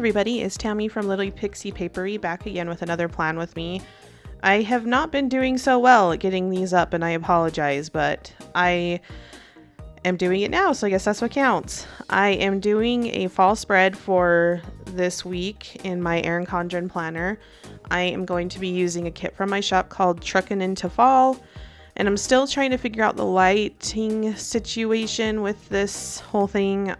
everybody, it's Tammy from Little Pixie Papery back again with another plan with me. I have not been doing so well at getting these up and I apologize, but I am doing it now, so I guess that's what counts. I am doing a fall spread for this week in my Erin Condren planner. I am going to be using a kit from my shop called Truckin' Into Fall, and I'm still trying to figure out the lighting situation with this whole thing.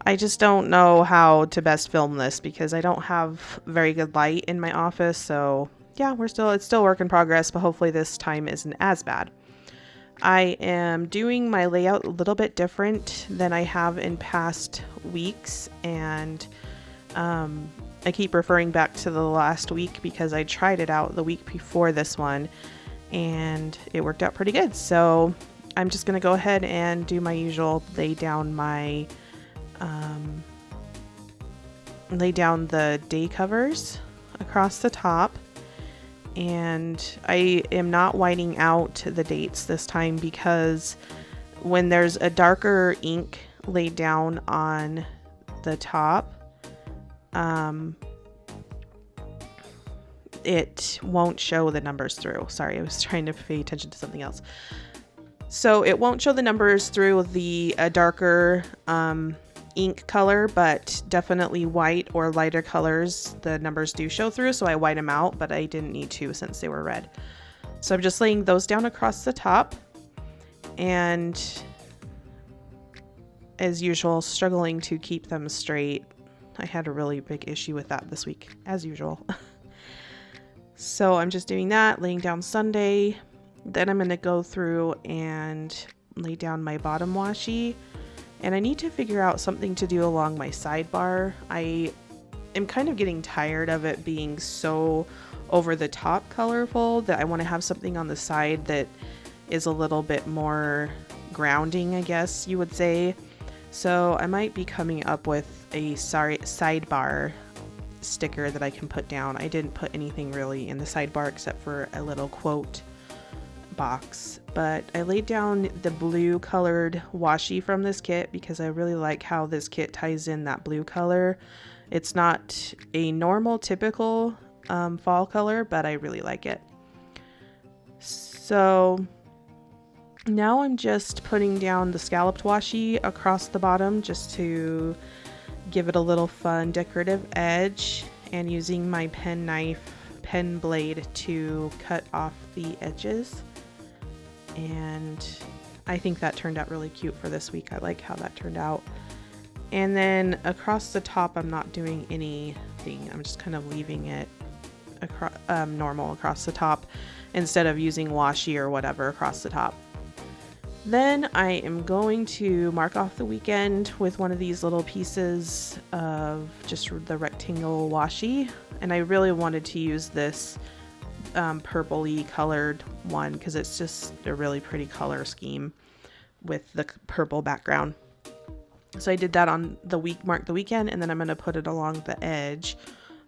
I just don't know how to best film this because I don't have very good light in my office. So yeah, it's still work in progress, but hopefully this time isn't as bad. I am doing my layout a little bit different than I have in past weeks, and I keep referring back to the last week because I tried it out the week before this one and it worked out pretty good. So I'm just going to go ahead and do my usual lay down the day covers across the top, and I am not whiting out the dates this time because when there's a darker ink laid down on the top, it won't show the numbers through. Sorry, I was trying to pay attention to something else. So it won't show the numbers through the darker ink color, but definitely white or lighter colors the numbers do show through, so I white them out, but I didn't need to since they were red. So I'm just laying those down across the top, and as usual, struggling to keep them straight. I had a really big issue with that this week, as usual. So I'm just doing that, laying down Sunday. Then I'm going to go through and lay down my bottom washi. And I need to figure out something to do along my sidebar. I am kind of getting tired of it being so over the top colorful that I want to have something on the side that is a little bit more grounding, I guess you would say. So I might be coming up with a sidebar sticker that I can put down. I didn't put anything really in the sidebar except for a little quote box, but I laid down the blue colored washi from this kit because I really like how this kit ties in that blue color. It's not a normal typical fall color, but I really like it. So now I'm just putting down the scalloped washi across the bottom just to give it a little fun decorative edge, and using my pen blade to cut off the edges. And I think that turned out really cute for this week. I like how that turned out. And then across the top, I'm not doing anything. I'm just kind of leaving it normal across the top instead of using washi or whatever across the top. Then I am going to mark off the weekend with one of these little pieces of just the rectangle washi. And I really wanted to use this purpley colored one because it's just a really pretty color scheme with the purple background. So I did that on the week, mark the weekend, and then I'm going to put it along the edge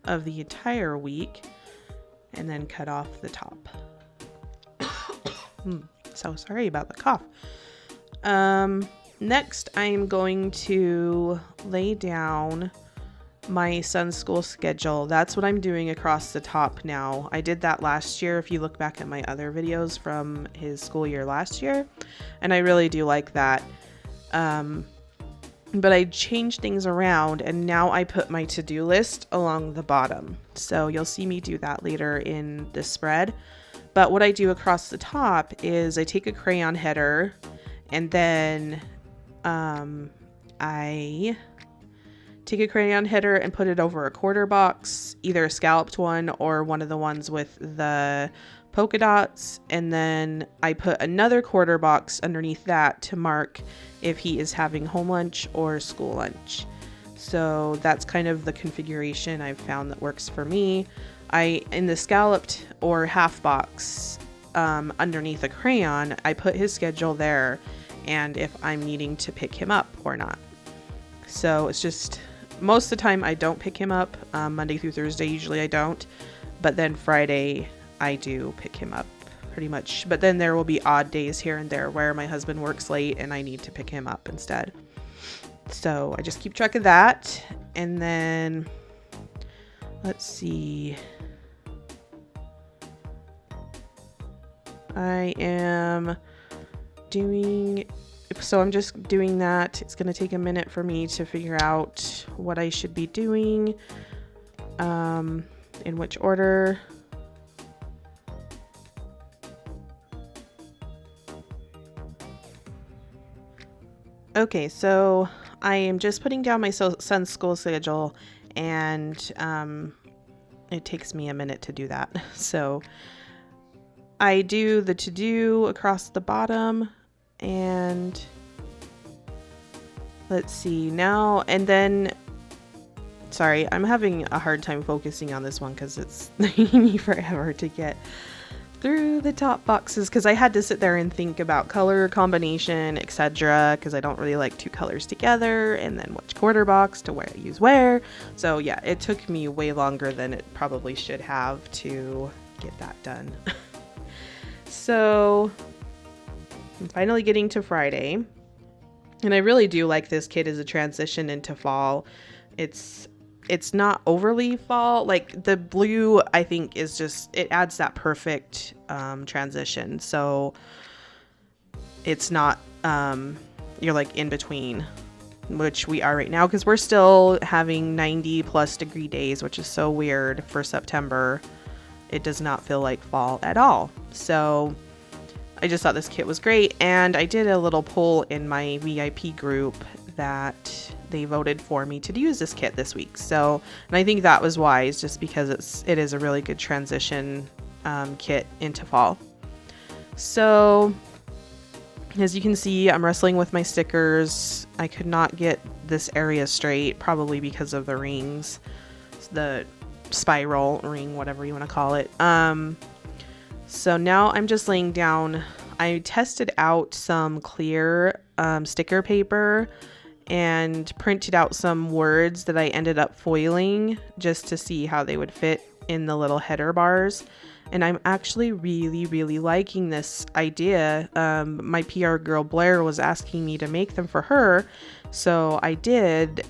of the entire week and then cut off the top. So sorry about the cough. Next I'm going to lay down my son's school schedule. That's what I'm doing across the top now. I did that last year if you look back at my other videos from his school year last year, and I really do like that. But I changed things around and now I put my to-do list along the bottom. So you'll see me do that later in this spread. But what I do across the top is I take a crayon header and then I take a crayon header and put it over a quarter box, either a scalloped one or one of the ones with the polka dots, and then I put another quarter box underneath that to mark if he is having home lunch or school lunch. So that's kind of the configuration I've found that works for me. In the scalloped or half box underneath a crayon, I put his schedule there and if I'm needing to pick him up or not. So it's just, most of the time I don't pick him up. Monday through Thursday usually I don't, but then Friday I do pick him up pretty much. But then there will be odd days here and there where my husband works late and I need to pick him up instead. So I just keep track of that. And then let's see. I'm just doing that. It's going to take a minute for me to figure out what I should be doing, in which order. Okay, so I am just putting down my son's school schedule, and it takes me a minute to do that. So I do the to-do across the bottom, and let's see now, and then, sorry, I'm having a hard time focusing on this one because it's taking me forever to get through the top boxes, because I had to sit there and think about color combination, etc., because I don't really like two colors together, and then which quarter box to use where. So yeah, it took me way longer than it probably should have to get that done. So I'm finally getting to Friday, and I really do like this kit as a transition into fall. It's not overly fall. Like the blue, I think, is just, it adds that perfect transition. So it's not, you're like in between, which we are right now, because we're still having 90+ degree days, which is so weird for September. It does not feel like fall at all. So I just thought this kit was great, and I did a little poll in my VIP group that they voted for me to use this kit this week. So, and I think that was wise, just because it is a really good transition kit into fall. So as you can see, I'm wrestling with my stickers. I could not get this area straight, probably because of the rings, the spiral ring, whatever you want to call it. So now I'm just laying down. I tested out some clear sticker paper and printed out some words that I ended up foiling just to see how they would fit in the little header bars. And I'm actually really, really liking this idea. My PR girl Blair was asking me to make them for her, so I did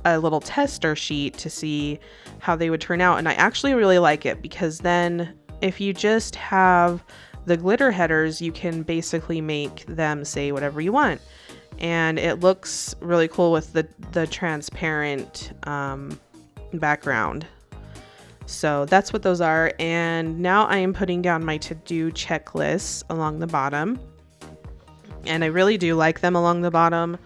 a little tester sheet to see how they would turn out, and I actually really like it, because then if you just have the glitter headers, you can basically make them say whatever you want, and it looks really cool with the transparent background. So that's what those are. And now I am putting down my to-do checklists along the bottom, and I really do like them along the bottom.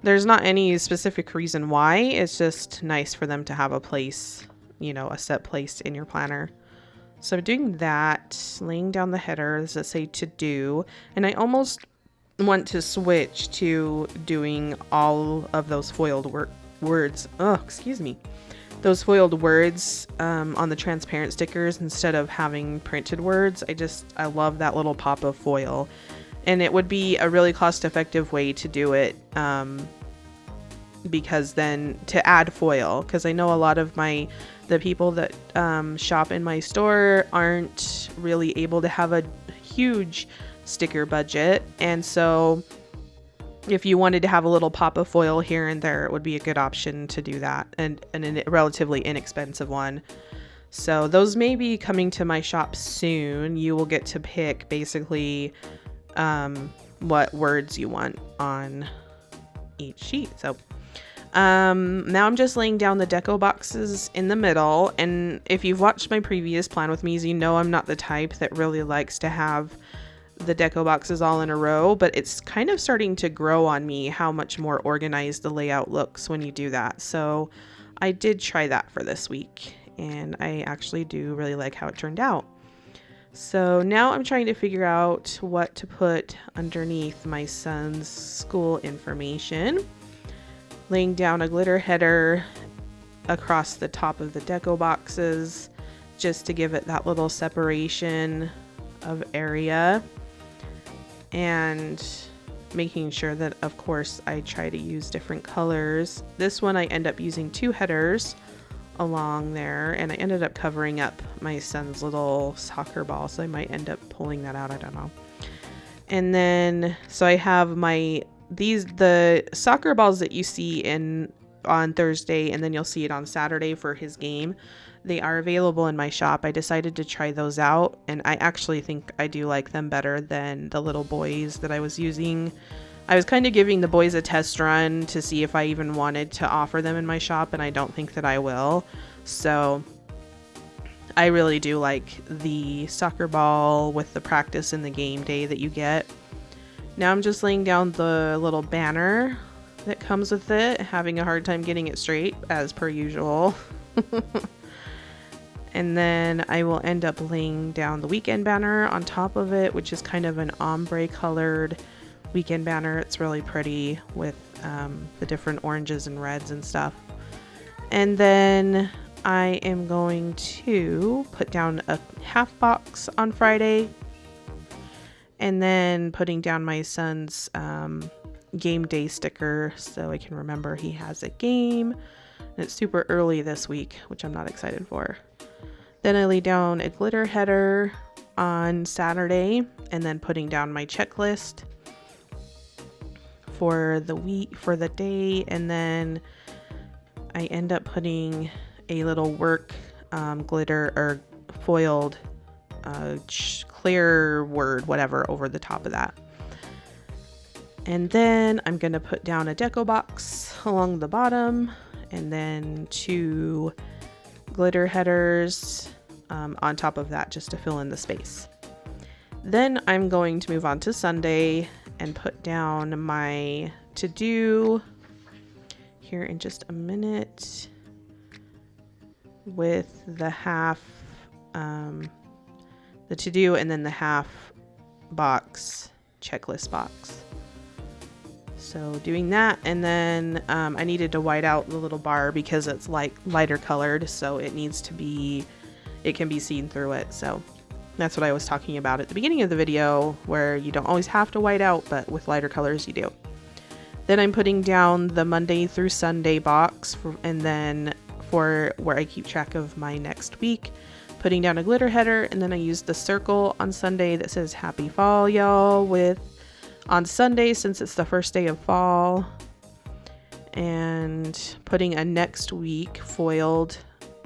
There's not any specific reason why, it's just nice for them to have a place, you know, a set place in your planner. So I'm doing that, laying down the headers that say to do, and I almost want to switch to doing all of those foiled words. Oh, excuse me. Those foiled words on the transparent stickers instead of having printed words. I love that little pop of foil, and it would be a really cost-effective way to do it, because then to add foil, because I know a lot of the people that shop in my store aren't really able to have a huge sticker budget, and so if you wanted to have a little pop of foil here and there, it would be a good option to do that, and a relatively inexpensive one. So those may be coming to my shop soon. You will get to pick basically what words you want on each sheet. So now I'm just laying down the deco boxes in the middle, and if you've watched my previous plan with me, you know I'm not the type that really likes to have the deco boxes all in a row, but it's kind of starting to grow on me how much more organized the layout looks when you do that. So I did try that for this week, and I actually do really like how it turned out. So now I'm trying to figure out what to put underneath my son's school information. Laying down a glitter header across the top of the deco boxes just to give it that little separation of area, and making sure that, of course, I try to use different colors. This one I end up using 2 headers along there, and I ended up covering up my son's little soccer ball, so I might end up pulling that out, I don't know. And then so I have the soccer balls that you see in on Thursday, and then you'll see it on Saturday for his game. They are available in my shop. I decided to try those out, and I actually think I do like them better than the little boys that I was using. I was kind of giving the boys a test run to see if I even wanted to offer them in my shop, and I don't think that I will. So I really do like the soccer ball with the practice and the game day that you get. Now I'm just laying down the little banner that comes with it, having a hard time getting it straight as per usual. And then I will end up laying down the weekend banner on top of it, which is kind of an ombre colored weekend banner. It's really pretty with the different oranges and reds and stuff. And then I am going to put down a half box on Friday, and then putting down my son's game day sticker so I can remember he has a game. And it's super early this week, which I'm not excited for. Then I lay down a glitter header on Saturday, and then putting down my checklist for the week, for the day, and then I end up putting a little work glitter or foiled clear word, whatever, over the top of that. And then I'm going to put down a deco box along the bottom, and then 2 glitter headers on top of that just to fill in the space. Then I'm going to move on to Sunday and put down my to-do here in just a minute with the half, the to-do, and then the half box, checklist box. So doing that, and then I needed to white out the little bar because it's lighter colored, so it needs to be, it can be seen through it. So that's what I was talking about at the beginning of the video, where you don't always have to white out, but with lighter colors you do. Then I'm putting down the Monday through Sunday box, and then for where I keep track of my next week, putting down a glitter header, and then I used the circle on Sunday that says Happy Fall, y'all, with on Sunday, since it's the first day of fall, and putting a next week foiled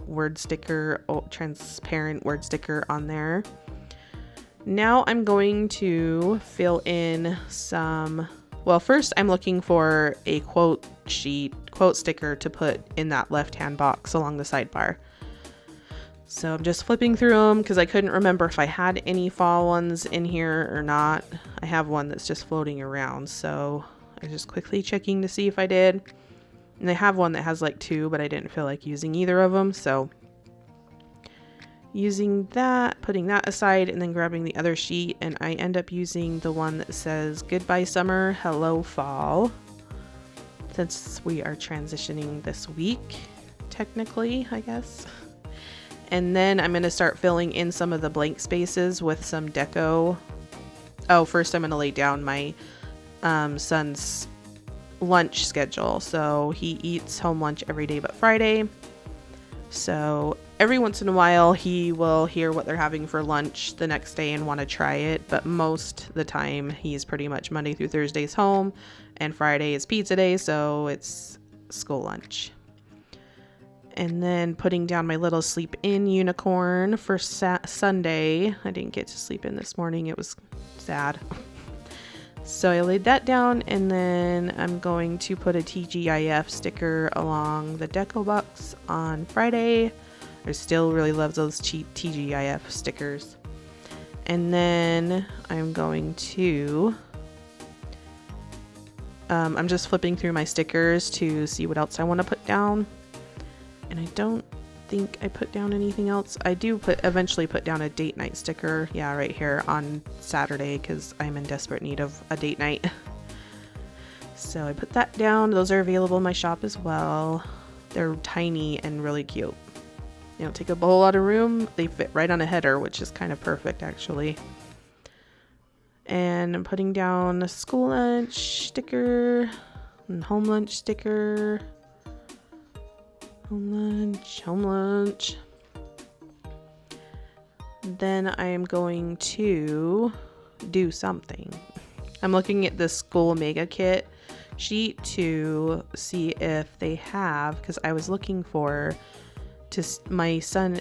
word sticker, transparent word sticker on there. Now I'm going to fill in some, well, first I'm looking for a quote sticker to put in that left-hand box along the sidebar. So I'm just flipping through them because I couldn't remember if I had any fall ones in here or not. I have one that's just floating around, so I'm just quickly checking to see if I did. And I have one that has like 2, but I didn't feel like using either of them, so using that, putting that aside, and then grabbing the other sheet, and I end up using the one that says Goodbye Summer, Hello Fall, since we are transitioning this week, technically, I guess. And then I'm going to start filling in some of the blank spaces with some deco. Oh, first I'm going to lay down my son's lunch schedule. So he eats home lunch every day but Friday. So every once in a while he will hear what they're having for lunch the next day and want to try it. But most of the time he's pretty much Monday through Thursdays home, and Friday is pizza day, so it's school lunch. And then putting down my little sleep in unicorn for Sunday. I didn't get to sleep in this morning. It was sad. So I laid that down, and then I'm going to put a TGIF sticker along the deco box on Friday. I still really love those cheap TGIF stickers. And then I'm going to, I'm just flipping through my stickers to see what else I want to put down. And I don't think I put down anything else. I do eventually put down a date night sticker. Yeah, right here on Saturday, because I'm in desperate need of a date night. So I put that down. Those are available in my shop as well. They're tiny and really cute. They don't take up a whole lot of room. They fit right on a header, which is kind of perfect actually. And I'm putting down a school lunch sticker and home lunch sticker. Home lunch. Then I am going to do something. I'm looking at this school mega kit sheet to see if they have, because I was looking for my son's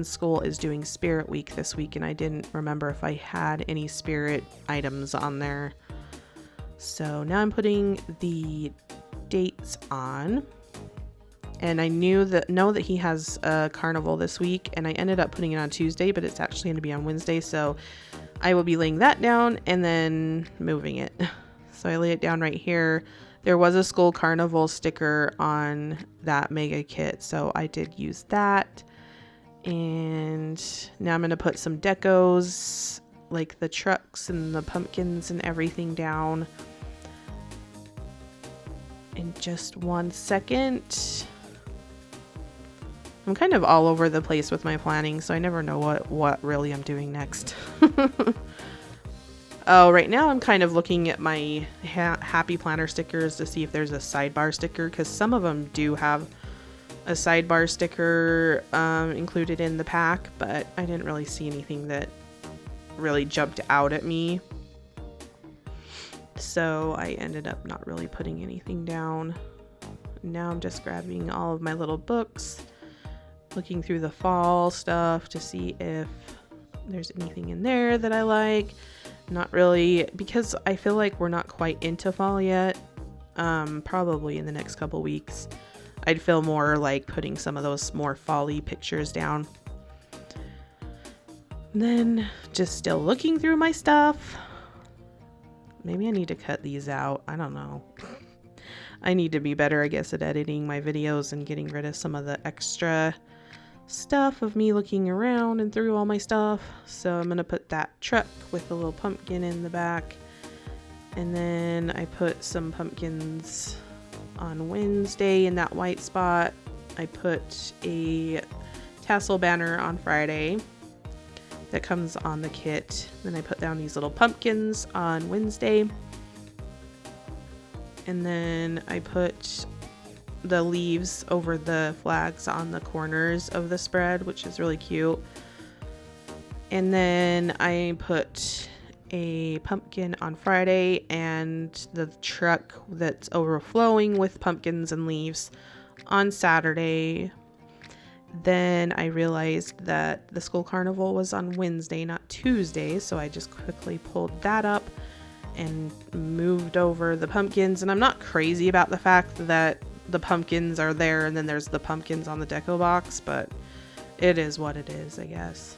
school is doing Spirit Week this week, and I didn't remember if I had any spirit items on there. So now I'm putting the dates on, and I know that he has a carnival this week, and I ended up putting it on Tuesday, but it's actually going to be on Wednesday, so I will be laying that down and then moving it. So I lay it down right here. There was a school carnival sticker on that mega kit, so I did use that. And now I'm going to put some decos, like the trucks and the pumpkins and everything down in just 1 second. I'm kind of all over the place with my planning, so I never know what really I'm doing next. Oh, right now I'm kind of looking at my Happy Planner stickers to see if there's a sidebar sticker, because some of them do have a sidebar sticker included in the pack, but I didn't really see anything that really jumped out at me. So I ended up not really putting anything down. Now I'm just grabbing all of my little books, looking through the fall stuff to see if there's anything in there that I like. Not really, because I feel like we're not quite into fall yet. Probably in the next couple weeks I'd feel more like putting some of those more fall-y pictures down. And then just still looking through my stuff. Maybe I need to cut these out. I don't know. I need to be better, I guess, at editing my videos and getting rid of some of the extra stuff of me looking around and through all my stuff. So I'm gonna put that truck with a little pumpkin in the back, and then I put some pumpkins on Wednesday in that white spot. I put a tassel banner on Friday that comes on the kit. Then I put down these little pumpkins on Wednesday, and then I put the leaves over the flags on the corners of the spread, which is really cute. And then I put a pumpkin on Friday and the truck that's overflowing with pumpkins and leaves on Saturday. Then I realized that the school carnival was on Wednesday, not Tuesday, so I just quickly pulled that up and moved over the pumpkins. And I'm not crazy about the fact that the pumpkins are there and then there's the pumpkins on the deco box, but it is what it is, I guess.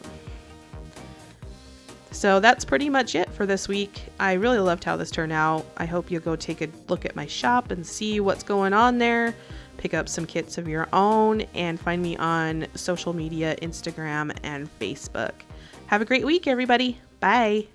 So that's pretty much it for this week. I really loved how this turned out. I hope you'll go take a look at my shop and see what's going on there. Pick up some kits of your own and find me on social media, Instagram and Facebook. Have a great week, everybody. Bye.